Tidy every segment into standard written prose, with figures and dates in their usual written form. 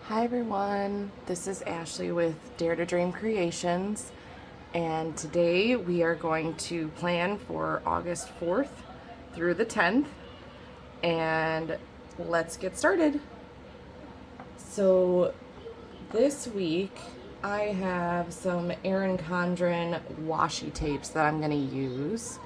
Hi everyone, this is Ashley with Dare to Dream Creations, and today we are going to plan for August 4th through the 10th, and let's get started. So this week I have some Erin Condren washi tapes that I'm going to use.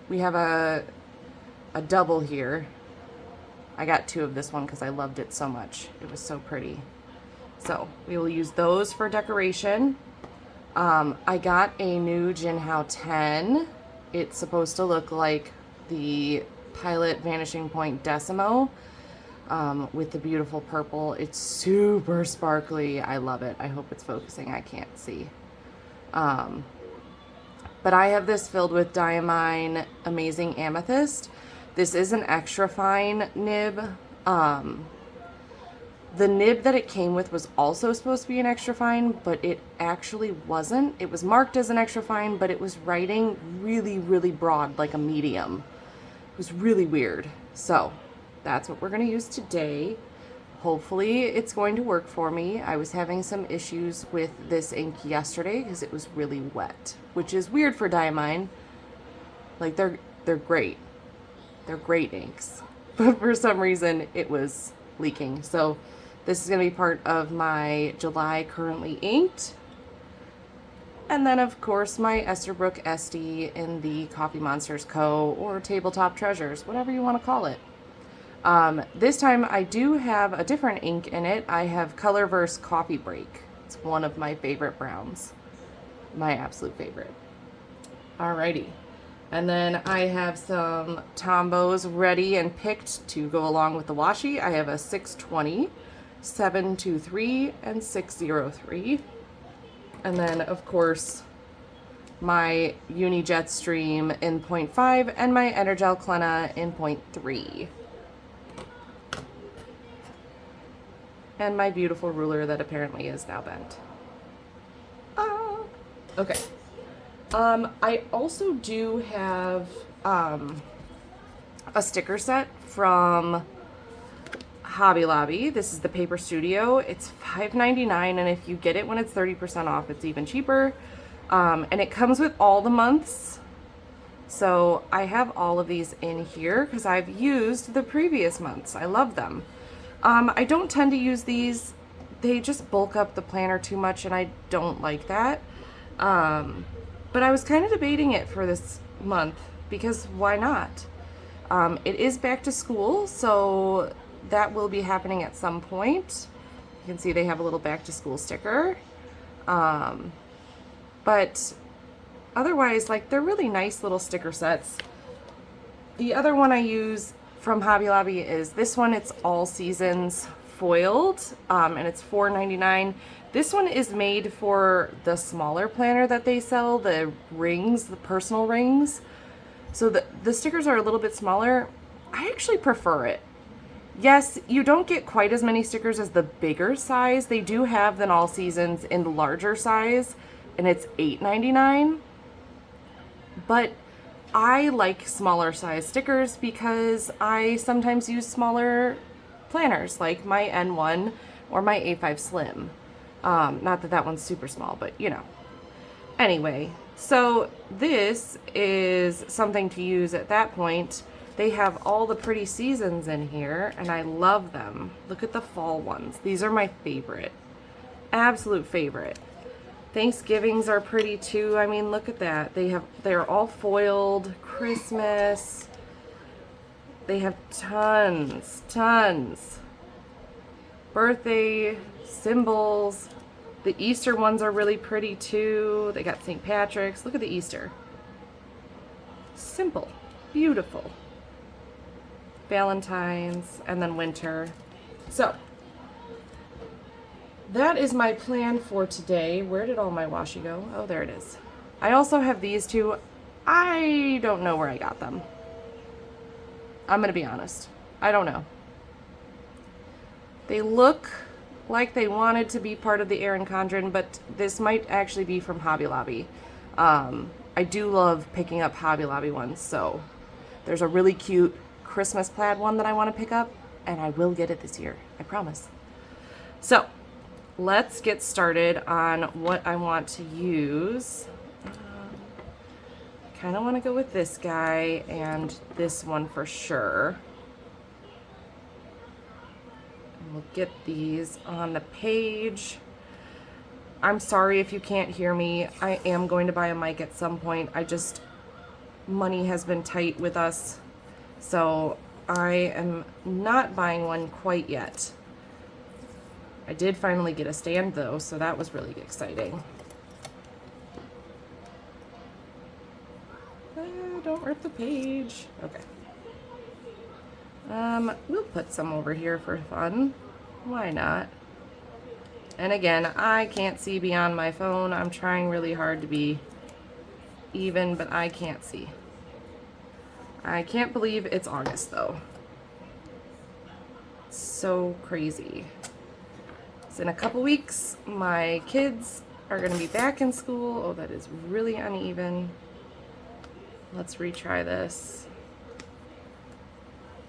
We have a double here. I got two of this one because I loved it so much. It was so pretty. So we will use those for decoration. I got a new Jinhao 10. It's supposed to look like the Pilot Vanishing Point Decimo with the beautiful purple. It's super sparkly. I love it. I hope it's focusing. I can't see. But I have this filled with Diamine Amazing Amethyst. This is an extra fine nib. The nib that it came with was also supposed to be an extra fine, but it actually wasn't. It was marked as an extra fine, but it was writing really, really broad, like a medium. It was really weird. So that's what we're going to use today. Hopefully it's going to work for me. I was having some issues with this ink yesterday because it was really wet, which is weird for Diamine. Like they're great. They're great inks, but for some reason it was leaking. So this is going to be part of my July currently inked. And then of course my Esterbrook Estie in the Coffee Monsters Co. or Tabletop Treasures, whatever you want to call it. This time I do have a different ink in it. I have Colorverse Coffee Break. It's one of my favorite browns. My absolute favorite. Alrighty. And then I have some Tombows ready and picked to go along with the washi. I have a 620, 723, and 603. And then, of course, my Unijetstream in 0.5 and my Energel clena in 0.3. And my beautiful ruler that apparently is now bent. Oh, okay. I also do have a sticker set from Hobby Lobby. This is the Paper Studio. It's $5.99, and if you get it when it's 30% off, it's even cheaper. And it comes with all the months. So I have all of these in here because I've used the previous months. I love them. I don't tend to use these. They just bulk up the planner too much, and I don't like that. But I was kind of debating it for this month because why not? It is back to school, so that will be happening at some point. You can see they have a little back to school sticker. But otherwise, like, they're really nice little sticker sets. The other one I use from Hobby Lobby is this one. It's all seasons foiled, and it's $4.99. This one is made for the smaller planner that they sell, the rings, the personal rings. So the stickers are a little bit smaller. I actually prefer it. Yes, you don't get quite as many stickers as the bigger size. They do have an all seasons in the larger size, and it's $8.99. But I like smaller size stickers because I sometimes use smaller planners like my N1 or my A5 Slim. Not that that one's super small, but you know. Anyway, so this is something to use at that point. They have all the pretty seasons in here, and I love them. Look at the fall ones. These are my favorite. Absolute favorite. Thanksgivings are pretty too. I mean, look at that. They're all foiled. Christmas. They have tons. Birthday symbols. The Easter ones are really pretty too. They got St. Patrick's. Look at the Easter. Simple. Beautiful. Valentine's, and then winter. So that is my plan for today. Where did all my washi go? Oh, there it is. I also have these two. I don't know where I got them. I'm gonna be honest. I don't know. They look like they wanted to be part of the Erin Condren, but this might actually be from Hobby Lobby. I do love picking up Hobby Lobby ones, so there's a really cute Christmas plaid one that I want to pick up. and I will get it this year, I promise. So let's get started on what I want to use. I kind of want to go with this guy and this one for sure. And we'll get these on the page. I'm sorry if you can't hear me. I am going to buy a mic at some point. Money has been tight with us, so I am not buying one quite yet. I did finally get a stand though, so that was really exciting. Don't rip the page. Okay. We'll put some over here for fun. Why not? And again, I can't see beyond my phone. I'm trying really hard to be even, but I can't see. I can't believe it's August though. So crazy. So in a couple weeks, my kids are going to be back in school. Oh, that is really uneven. Let's retry this.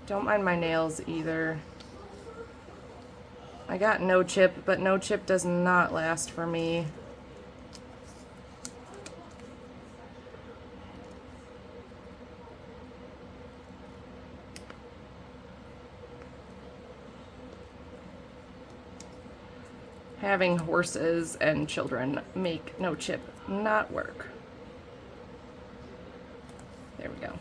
Don't mind my nails either. I got no chip, but no chip does not last for me. Having horses and children make no chip not work. There we go.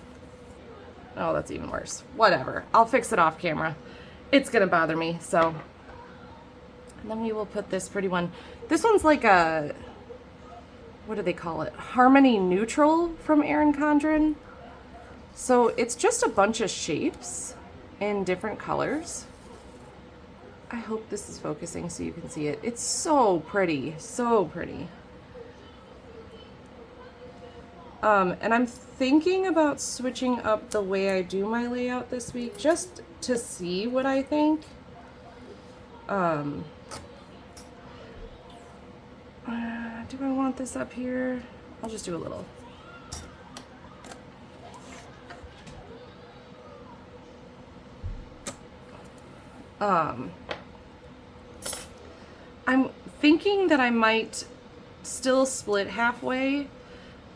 Oh, that's even worse. Whatever. I'll fix it off camera. It's gonna bother me, so. And then we will put this pretty one. This one's like a, what do they call it? Harmony Neutral from Erin Condren. So it's just a bunch of shapes in different colors. I hope this is focusing so you can see it. It's so pretty, so pretty. And I'm thinking about switching up the way I do my layout this week just to see what I think. Do I want this up here? I'll just do a little. I'm thinking that I might still split halfway,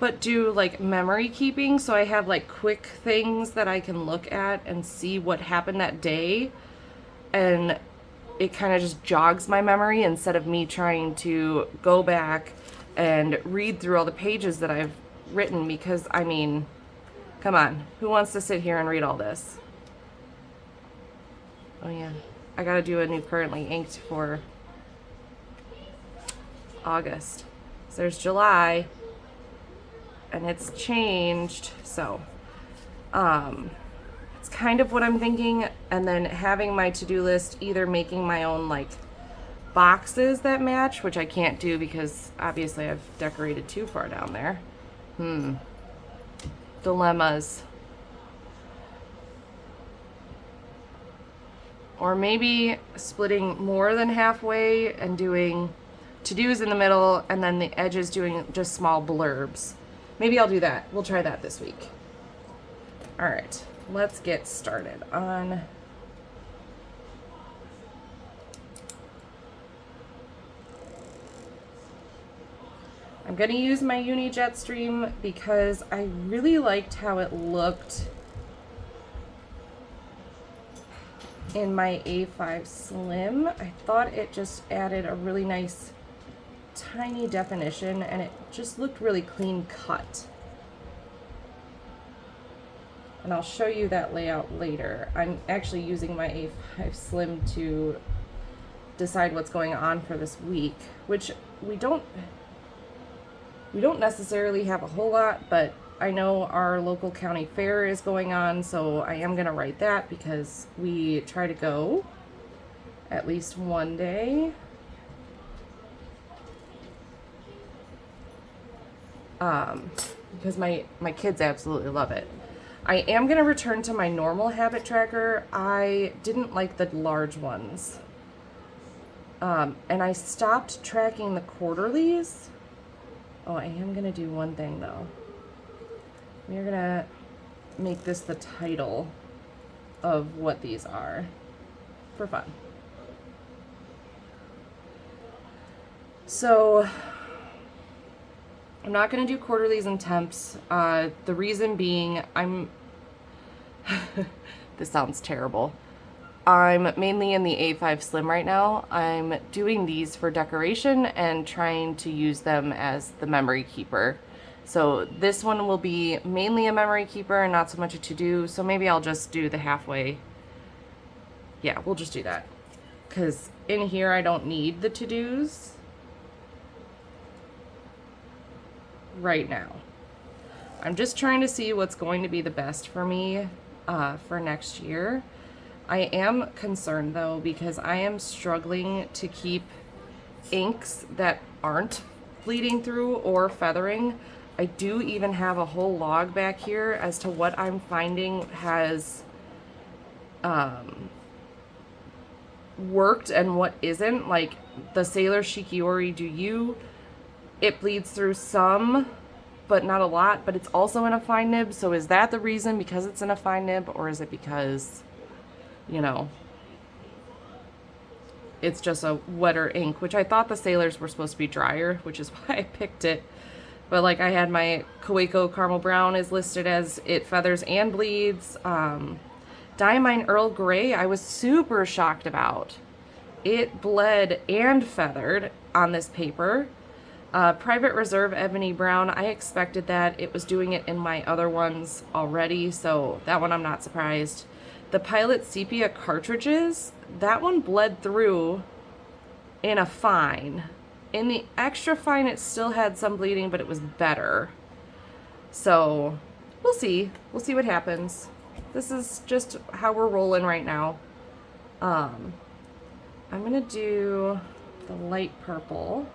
but do like memory keeping, so I have like quick things that I can look at and see what happened that day, and it kind of just jogs my memory instead of me trying to go back and read through all the pages that I've written, because I mean, come on, who wants to sit here and read all this? Oh yeah, I gotta do a new currently inked for August. So there's July, and it's changed, so it's kind of what I'm thinking. And then having my to-do list, either making my own like boxes that match, which I can't do because obviously I've decorated too far down there. Dilemmas. Or maybe splitting more than halfway and doing to-dos in the middle, and then the edges doing just small blurbs. Maybe I'll do that. We'll try that this week. All right, let's get started on I'm gonna use my Unijetstream because I really liked how it looked in my A5 Slim. I thought it just added a really nice tiny definition, and it just looked really clean cut. And I'll show you that layout later. I'm actually using my A5 Slim to decide what's going on for this week, which we don't necessarily have a whole lot, but I know our local county fair is going on, so I am gonna write that because we try to go at least one day. Because my kids absolutely love it. I am gonna return to my normal habit tracker. I didn't like the large ones. And I stopped tracking the quarterlies. Oh, I am gonna do one thing though. We're gonna make this the title of what these are. for fun. So I'm not going to do quarterlies and temps. The reason being this sounds terrible. I'm mainly in the A5 Slim right now. I'm doing these for decoration and trying to use them as the memory keeper. So this one will be mainly a memory keeper and not so much a to-do. So maybe I'll just do the halfway. Yeah, we'll just do that. Because in here I don't need the to-dos right now. I'm just trying to see what's going to be the best for me for next year. I am concerned though, because I am struggling to keep inks that aren't bleeding through or feathering. I do even have a whole log back here as to what I'm finding has worked and what isn't. Like the Sailor Shikiori Do You, it bleeds through some, but not a lot, but it's also in a fine nib. So is that the reason, because it's in a fine nib, or is it because, you know, it's just a wetter ink, which I thought the Sailors were supposed to be drier, which is why I picked it. But like I had my Kaweco Caramel Brown is listed as it feathers and bleeds. Diamine Earl Grey, I was super shocked about. It bled and feathered on this paper. Private Reserve Ebony Brown, I expected that. It was doing it in my other ones already, so that one I'm not surprised. The Pilot Sepia cartridges, that one bled through in a fine. In the extra fine, it still had some bleeding, but it was better. So we'll see. We'll see what happens. This is just how we're rolling right now. I'm gonna do the light purple.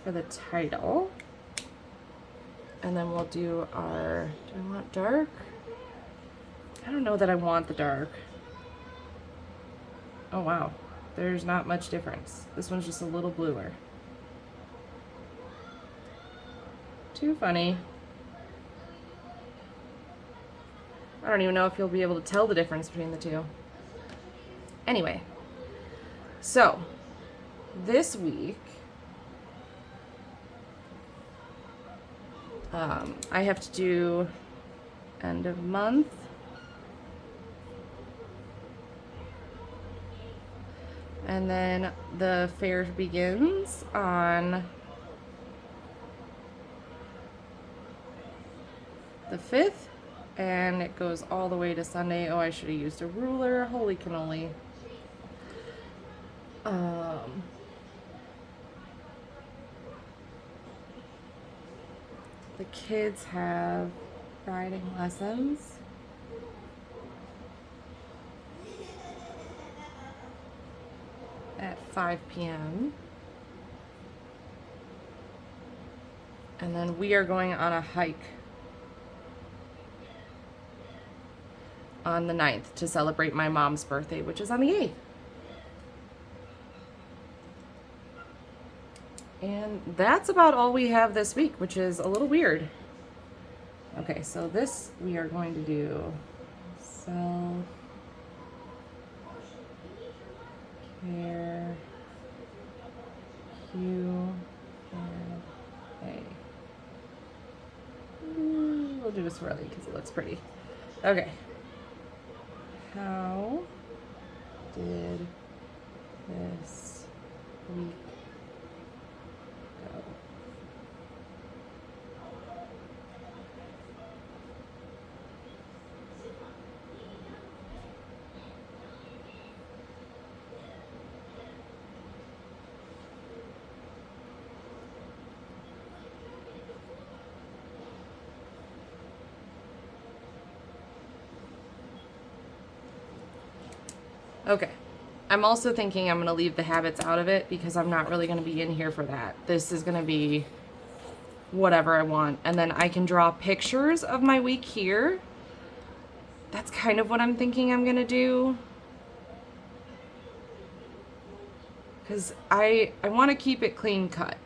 For the title. And then we'll do our, do I want dark? I don't know that I want the dark. Oh wow, there's not much difference. This one's just a little bluer. Too funny. I don't even know if you'll be able to tell the difference between the two. Anyway, so this week, I have to do end of month. And then the fair begins on the 5th, and it goes all the way to Sunday. Oh, I should have used a ruler. Holy cannoli. The kids have riding lessons. At 5 p.m. And then we are going on a hike on the 9th to celebrate my mom's birthday, which is on the 8th. And that's about all we have this week, which is a little weird. Okay, so this we are going to do self care Q and A. We'll do a swirly because it looks pretty. Okay. How did this week go? Okay, I'm also thinking I'm going to leave the habits out of it because I'm not really going to be in here for that. This is going to be whatever I want. And then I can draw pictures of my week here. That's kind of what I'm thinking I'm going to do. Because I want to keep it clean cut.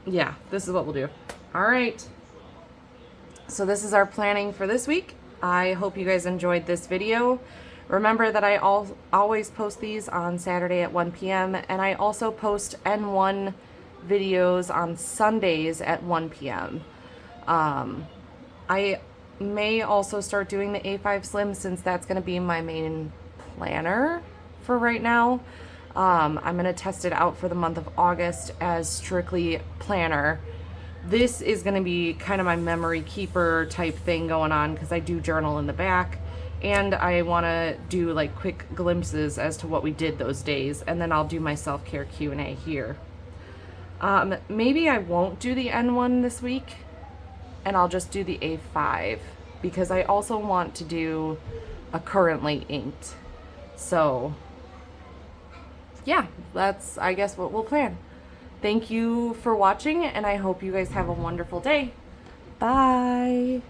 yeah, this is what we'll do. All right. So this is our planning for this week. I hope you guys enjoyed this video. Remember that I always post these on Saturday at 1 p.m. and I also post N1 videos on Sundays at 1 p.m. I may also start doing the A5 Slim since that's going to be my main planner for right now. I'm going to test it out for the month of August as strictly planner. This is going to be kind of my memory keeper type thing going on because I do journal in the back and I want to do like quick glimpses as to what we did those days, and then I'll do my self-care Q&A here. Maybe I won't do the N1 this week and I'll just do the A5 because I also want to do a currently inked. So yeah, that's I guess what we'll plan. Thank you for watching and I hope you guys have a wonderful day. Bye.